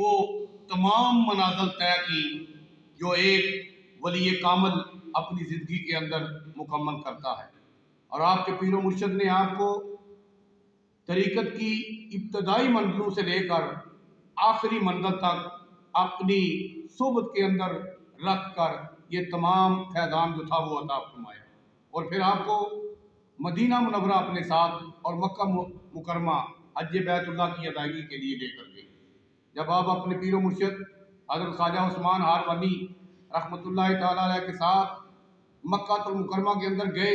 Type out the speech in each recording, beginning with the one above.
वो तमाम मनाज़िल तय की जो एक वली कामिल अपनी ज़िंदगी के अंदर मुकम्मल करता है। और आपके पीर व मुर्शिद ने आपको तरीक़त की इब्तदाई मंजिलों से लेकर आखिरी मंजिल तक अपनी सोबत के अंदर रख कर ये तमाम फैज़ान जो था वो अता फरमाया। और फिर आपको मदीना मुनव्वरा अपने साथ और मक्का मुकरमा हज बैतुल्लाह की अदायगी के लिए लेकर गए। जब आप अपने पीर व मुर्शिद हज़रत ख्वाजा उस्मान हारवनी रहमतुल्लाह तआला अलैह के साथ मक्का मुकरमा के अंदर गए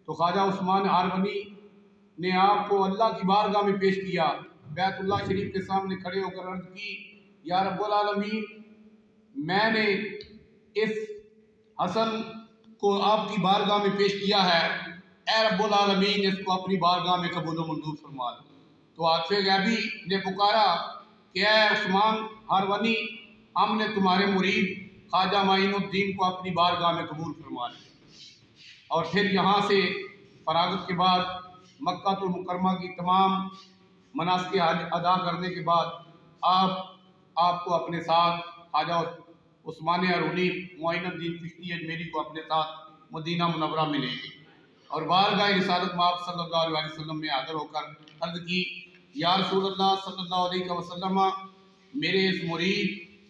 तो ख्वाजा उस्मान हारवनी ने आपको अल्लाह की बारगाह में पेश किया। बैतुल्लाह शरीफ के सामने खड़े होकर अर्ज की, या रब्बुल आलमीन, मैंने इस हसन को आपकी बारगाह में पेश किया है, ए रब्बुल आलमीन इसको अपनी बारगाह में कबूल व मंजूर फरमा लो। तो आतिफ़ गैबी ने पुकारा कि ए उस्मान हारवनी, हमने तुम्हारे मुरीद ख्वाजा माइनुद्दीन को अपनी बारगाह में कबूल फरमा लिया। और फिर यहाँ से फरागत के बाद मक्कातुल मुकरमा की तमाम मनासिक हज अदा करने के बाद आपको अपने साथ ख्वाजा उस्मान हारूनी मोइनुद्दीन चिश्ती अजमेरी को अपने साथ मदीना मुनव्वरा में ले गए और बारगाह रिसालत में आप सल्लल्लाहु अलैहि वसल्लम में हाज़िर होकर अर्ज़ की, या रसूलल्लाह सल्लल्लाहु अलैहि वसल्लम, मेरे इस मुरीद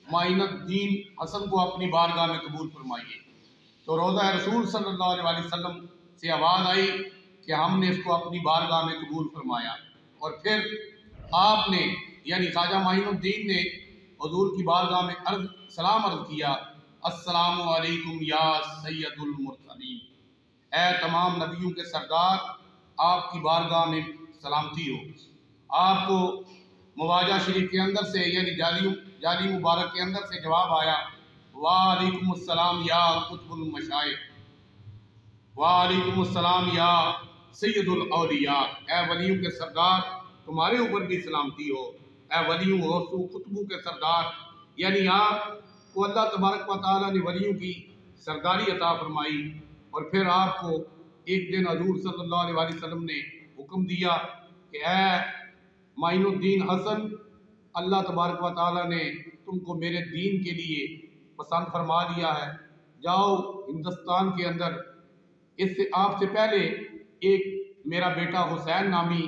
मोइनुद्दीन हसन को अपनी बारगाह में कबूल फरमाइए। तो रोज़ा रसूल सल्लल्लाहु अलैहि वसल्लम से आवाज़ आई कि हमने इसको अपनी बारगाह में कबूल फरमाया। और फिर आपने यानी ख्वाजा माइनुद्दीन ने हुज़ूर की बारगाह में सलाम अर्ज़ किया, अस्सलामु अलैकुम या सय्यदुल मुरसलीन, ए तमाम नबियों के सरदार, आपकी बारगाह में सलामती हो। आपको मुवाजा शरीफ के अंदर से यानी जाली मुबारक के अंदर से जवाब आया, वालेकुम अस्सलाम या कुतुबुल मशाइख, वालेकुम अस्सलाम या सैयदुल औलिया, ए वलियों के सरदार तुम्हारे ऊपर भी सलामती हो, ए वलियों गौसू कुतुबों के सरदार, यानी आपको अल्लाह तबारक व तआला ने वलियों की सरदारी अता फरमाई। और फिर आपको एक दिन हज़ूर सल्लल्लाहु अलैहि वसल्लम ने हुक्म दिया कि ए माइनुद्दीन हसन, अल्लाह तबारक व तआला ने तुमको मेरे दीन के लिए पसंद फरमा लिया है, जाओ हिंदुस्तान के अंदर, इससे आपसे पहले एक मेरा बेटा हुसैन नामी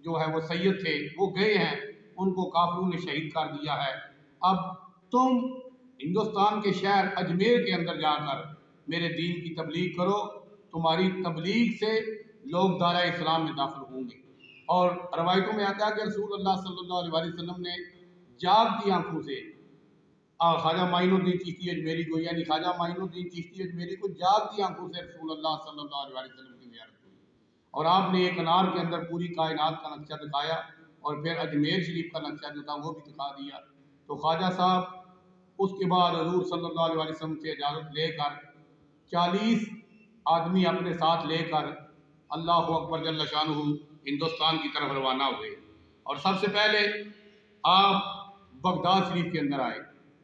जो है वो सैयद थे, वो गए हैं, उनको काफिरों ने शहीद कर दिया है। अब तुम हिंदुस्तान के शहर अजमेर के अंदर जाकर मेरे दीन की तबलीग करो, तुम्हारी तबलीग से लोग दारा इस्लाम में दाखिल होंगे। और रवायतों में आता है कि रसूलुल्लाह सल्लल्लाहु अलैहि वसल्लम ने जागती आंखों से ख्वाजा माइनुद्दीन चिश्ती अजमेरी को यानी ख्वाजा माइनुद्दीन चिश्ती अजमेरी को जागती आंखों से रसूलुल्लाह सल्लल्लाहु अलैहि वसल्लम की ज़ियारत हुई और आपने एक अनार के अंदर पूरी कायनात का नक्शा दिखाया और फिर अजमेर शरीफ का नक्शा जो था वो भी दिखा दिया। तो ख्वाजा साहब उसके बाद हज़ूर सल्लल्लाहु अलैहि वसल्लम से इजाज़त लेकर 40 आदमी अपने साथ लेकर अल्लाहु अकबर जल्ल शानुहु हिंदुस्तान की तरफ रवाना हुए। और सबसे पहले आप बगदाद शरीफ के अंदर आए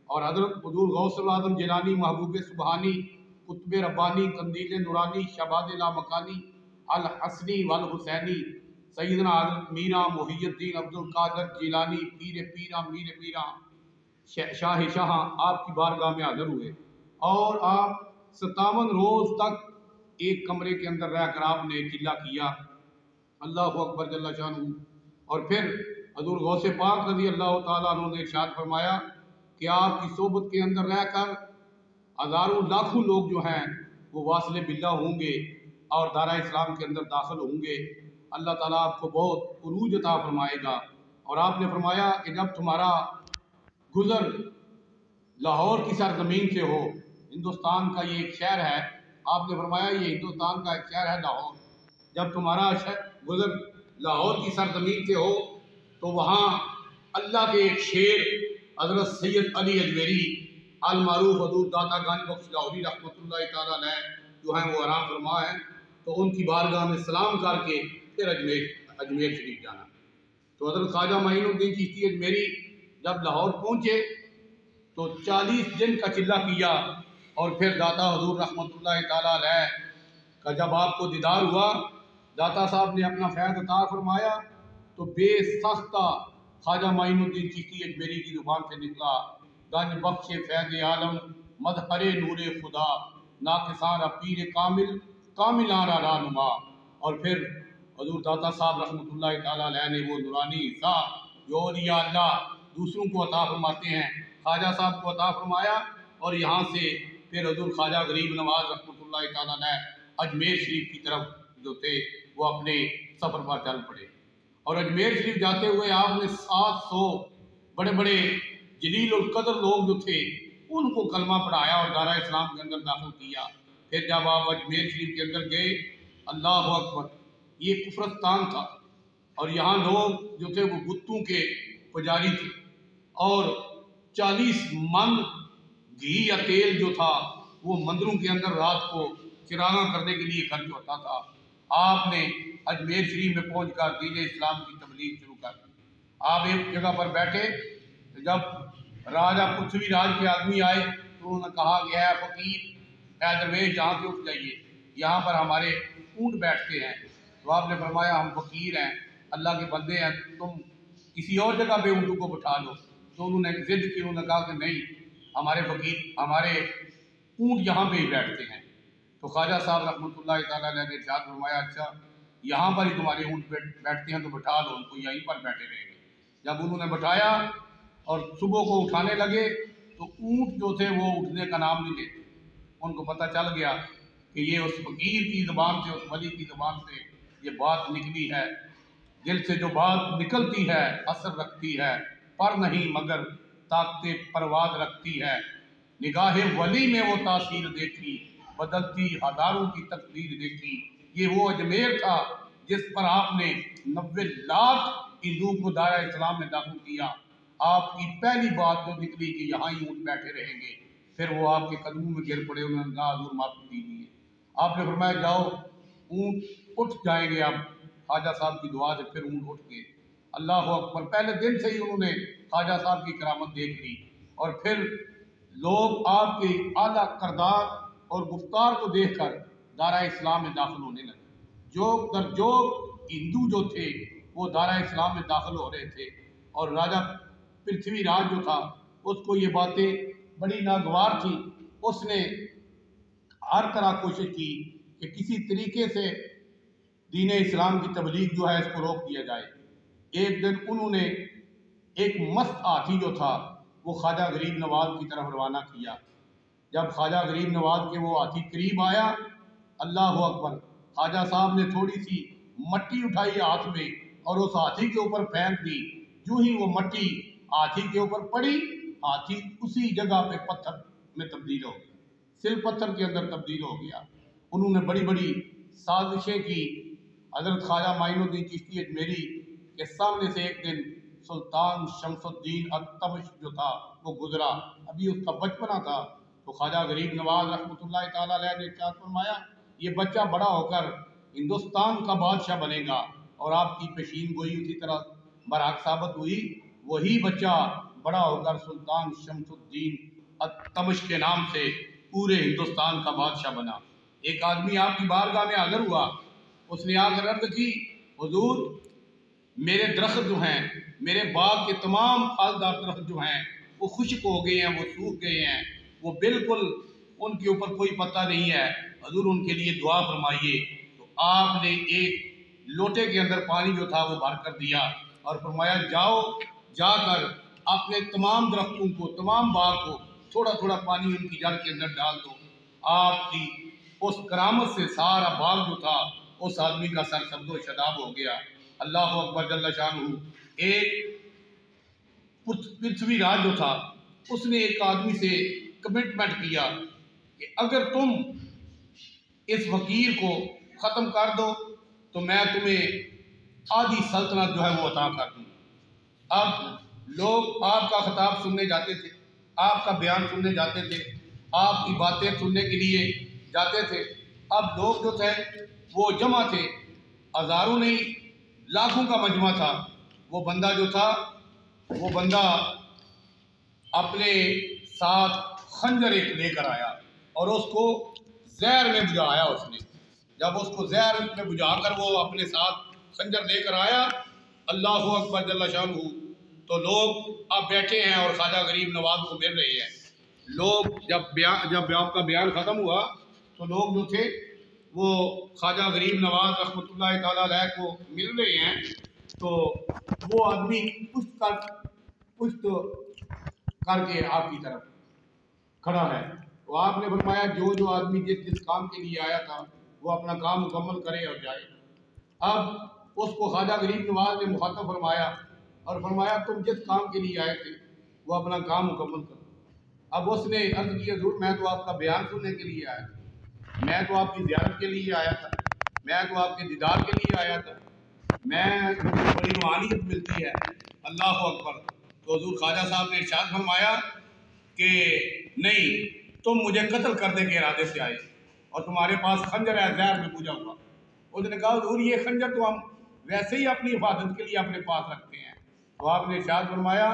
और हज़रत हुज़ूर गौसुल आज़म जिलानी, महबूब सुबहानी, कुतुब रब्बानी, कंदील नूरानी, शहबाज़ लामकानी, अल हसनी वल हुसैनी, सैयदना हज़रत मीरा मुहियुद्दीन अब्दुल कादिर जिलानी, पीर पीरा मीर पीरा शाह शाह आपकी बारगाह में हाज़िर हुए और आप 57 रोज़ तक एक कमरे के अंदर रहकर आपने चिल्ला किया अल्लाहु अकबर जल्ल शानुहु। और फिर हज़ूर गौसे पाक रज़ी अल्लाह तआला अन्हु ने इरशाद फरमाया कि आपकी सोबत के अंदर रहकर हज़ारों लाखों लोग जो हैं वो वासिले बिल्ला होंगे और दारा इस्लाम के अंदर दाखिल होंगे। अल्लाह ताला आपको बहुत उरूज अता फरमाएगा। और आपने फरमाया कि जब तुम्हारा गुज़र लाहौर की सरज़मीन से हो, हिंदुस्तान का ये एक शहर है, आपने फरमाया ये हिंदुस्तान का एक शहर है लाहौर, जब तुम्हारा गुज़र लाहौर की सरज़मीन से हो तो वहाँ अल्लाह के एक शेर हज़रत सैयद अली अजमेरी अल मारूफ हज़ूर दाता गानी बख्श लाहौरी रहमतुल्लाह तआला अलैह जो हैं वो आराम फरमा है, तो उनकी बारगाह में सलाम करके फिर अजमेर शरीफ जाना। तो हज़रत ख्वाजा माइनुद्दीन चिश्ती अजमेरी जब लाहौर पहुँचे तो 40 दिन का चिल्ला किया और फिर दाता हुज़ूर रहमतुल्लाह तआला अलैह का जब आपको दीदार हुआ, दाता साहब ने अपना फैज़ अता फरमाया तो बेसख्ता ख्वाजा माइनुद्दीन चिश्ती अजमेरी की जुबान से निकला, गंज बख्शे फैज़ आलम मदहरे नूरे खुदा, नाकिसारा पीर कामिल कामिलाना रानुमा। और फिर हजूर दाता साहब रहमतुल्लाहि तआला अलैह ने वो नूरानी हिस्सा जो औलिया अल्लाह दूसरों को अता फरमाते हैं, ख्वाजा साहब को अता फरमाया। और यहाँ से फिर हजूर ख्वाजा गरीब नवाज रहमतुल्लाहि तआला अलैह अजमेर शरीफ की तरफ जो थे वो अपने सफ़र पर चल पड़े। और अजमेर शरीफ जाते हुए आपने 700 बड़े बड़े जलील और कदर लोग जो थे उनको कलमा पढ़ाया और दारा इस्लाम के अंदर दाखिल किया। फिर जब आप अजमेर शरीफ के अंदर गए, अल्लाह अकबर, ये कुफरस्तान था और यहाँ लोग जो थे वो बुतों के पुजारी थे और 40 मन घी या तेल जो था वो मंदिरों के अंदर रात को चिरागा करने के लिए खर्च होता था। आपने अजमेर शरीफ में पहुंचकर दीन इस्लाम की तबलीग शुरू कर दी। आप एक जगह पर बैठे, जब राजा पृथ्वीराज के आदमी आए तो उन्होंने कहा कि है फकीर, है दरवेश, यहाँ से उठ जाइए, यहाँ पर हमारे ऊँट बैठते हैं। तो आपने फरमाया हम फकीर हैं, अल्लाह के बंदे हैं, तुम किसी और जगह पे ऊँटों को बिठा लो। तो उन्होंने जिद की, उन्होंने कहा कि नहीं, हमारे फकीर, हमारे ऊँट यहाँ पे ही बैठते हैं। तो ख्वाजा साहब रहमतुल्लाहि तआला अलैह ने इरशाद फरमाया, अच्छा यहाँ पर ही तुम्हारे ऊँट बैठते हैं तो बिठा लो उनको, यहीं पर बैठे रहेंगे। जब उन्होंने बिठाया और सुबह को उठाने लगे तो ऊँट जो थे वो उठने का नाम नहीं लेते। उनको पता चल गया कि ये उस फकीर की ज़बान से, उस वली की ज़बान से ये बात निकली है। दिल से जो बात निकलती है असर रखती है, पर नहीं मगर ताकत परवाज रखती है। निगाहे वली में वो तासीर देखी, बदलती हज़ारों की तकदीर देखी। ये वो अजमेर था जिस पर आपने 90 लाख हिंदुओं को दायरा इस्लाम में दाखिल किया। आपकी पहली बात जो निकली कि यहाँ ही ऊँट बैठे रहेंगे। फिर वो आपके कदमों में गिर पड़े, उन्होंने कहा हजूर माफ़ी दीजिए। आपने फरमाया जाओ, ऊँट उठ जाएंगे। अब ख्वाजा साहब की दुआ से फिर ऊँट उठ गए। अल्लाह अकबर, पहले दिन से ही उन्होंने ख्वाजा साहब की करामत देख ली और फिर लोग आपके आला करदार और गुफ्तार को देखकर दारा इस्लाम में दाखिल होने लगे। जो हिंदू जो थे वो दारा इस्लाम में दाखिल हो रहे थे और राजा पृथ्वीराज जो था उसको ये बातें बड़ी नागवार थी। उसने हर तरह कोशिश की कि किसी तरीके से दीन इस्लाम की तबलीग जो है इसको रोक दिया जाए। एक दिन उन्होंने एक मस्त हाथी जो था वो ख्वाजा गरीब नवाज की तरफ रवाना किया। जब ख्वाजा गरीब नवाज के वो हाथी करीब आया, अल्लाह अकबर, ख्वाजा साहब ने थोड़ी सी मट्टी उठाई हाथ में और उस हाथी के ऊपर फेंक दी। यूं ही वो मट्टी हाथी के ऊपर पड़ी, हाथी उसी जगह पे पत्थर में तब्दील हो गया, सिल पत्थर के अंदर तब्दील हो गया। उन्होंने बड़ी बड़ी साजिशें की। हज़रत ख्वाजा माइनुद्दीन चिश्ती अजमेरी के सामने से एक दिन सुल्तान शमसुद्दीन अत्तमश जो था वो गुजरा, अभी उसका बचपना था। तो ख्वाजा गरीब नवाज रहमतुल्लाहि तआला अलैह ने इरशाद फरमाया, ये बच्चा बड़ा होकर हिंदुस्तान का बादशाह बनेगा। और आपकी पेशीन गोई उसी तरह बराक साबित हुई। वही बच्चा बड़ा होकर सुल्तान शमसुद्दीन अत्तमश के नाम से पूरे हिंदुस्तान का बादशाह बना। एक आदमी आपकी बारगाह में हाज़िर हुआ, उसने आकर अर्ज़ की, हुजूर मेरे दरख्त जो हैं, मेरे बाग के तमाम फलदार दरख्त जो हैं वो खुश्क हो गए हैं, वो सूख गए हैं, वो बिल्कुल उनके ऊपर कोई पत्ता नहीं है, हुजूर उनके लिए दुआ फरमाइए। तो आपने एक लोटे के अंदर पानी जो था वो भर कर दिया और फरमाया जाओ, जाकर अपने तमाम दरख्तों को, तमाम बाग को थोड़ा थोड़ा पानी उनकी जड़ के अंदर डाल दो। आपकी उस करामत से सारा बाग जो था उस आदमी का सर सब्ज़ो शदाब हो गया। अल्लाह अकबर जल्ल शानुहु। एक पृथ्वीराज जो था उसने एक आदमी से कमिटमेंट किया कि अगर तुम इस फकीर को ख़त्म कर दो तो मैं तुम्हें आधी सल्तनत जो है वो अता कर दूँ। अब लोग आपका खिताब सुनने जाते थे, आपका बयान सुनने जाते थे, आपकी बातें सुनने के लिए जाते थे। अब लोग जो थे वो जमा थे, हज़ारों नहीं लाखों का मजमा था। वो बंदा जो था वो बंदा अपने साथ खंजर एक लेकर आया और उसको जहर में बुझाया। उसने जब उसको जहर में बुझाकर वो अपने साथ खंजर लेकर आया, अल्लाह अकबर जल्ल शानुहु, तो लोग अब बैठे हैं और ख्वाजा गरीब नवाज को मिल रहे हैं। लोग जब आपका बयान ख़त्म हुआ तो लोग जो थे वो ख्वाजा गरीब नवाज रहमतुल्लाह ताला अलैह को मिल रहे हैं। तो वो आदमी पुष्ट करके आपकी तरफ खड़ा है। तो आपने फरमाया जो आदमी जिस काम के लिए आया था वो अपना काम मुकम्मल करे और जाए। अब उसको ख्वाजा गरीब नवाज ने मुखातब फरमाया और फरमाया तुम जिस काम के लिए आए थे वो अपना काम मुकम्मल करो। अब उसने अर्ज किया हज़ूर मैं तो आपका बयान सुनने के लिए आया था, मैं तो आपकी ज़ियारत के लिए आया था, मैं तो आपके दीदार के लिए आया था, मुझे बड़ी रूहानियत मिलती है। अल्लाह अकबर। तो हज़ूर ख्वाजा साहब ने इरशाद फरमाया कि नहीं, तुम मुझे कत्ल करने के इरादे से आए और तुम्हारे पास खंजर है, ज़हर में पूजा हुआ। उसने कहा हज़ूर ये खंजर तो हम वैसे ही अपनी हिफाजत के लिए अपने पास रखते हैं। तो आपने इरशाद फरमाया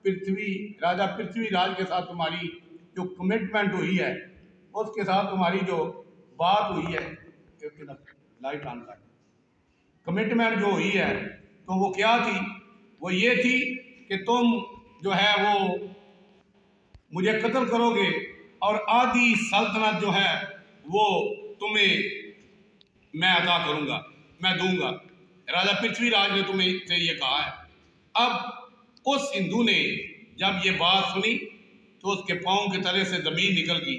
राजा पृथ्वी राज के साथ तुम्हारी जो कमिटमेंट हुई है, उसके साथ तुम्हारी जो बात हुई है, लाइट ऑन कर, कमिटमेंट जो हुई है तो वो क्या थी? वो ये थी कि तुम जो है वो मुझे कत्ल करोगे और आधी सल्तनत जो है वो तुम्हें मैं अदा करूंगा, मैं दूंगा। राजा पृथ्वीराज ने तुम्हें से ये कहा है। अब उस हिंदू ने जब ये बात सुनी तो उसके पाँव के तले से ज़मीन निकल गई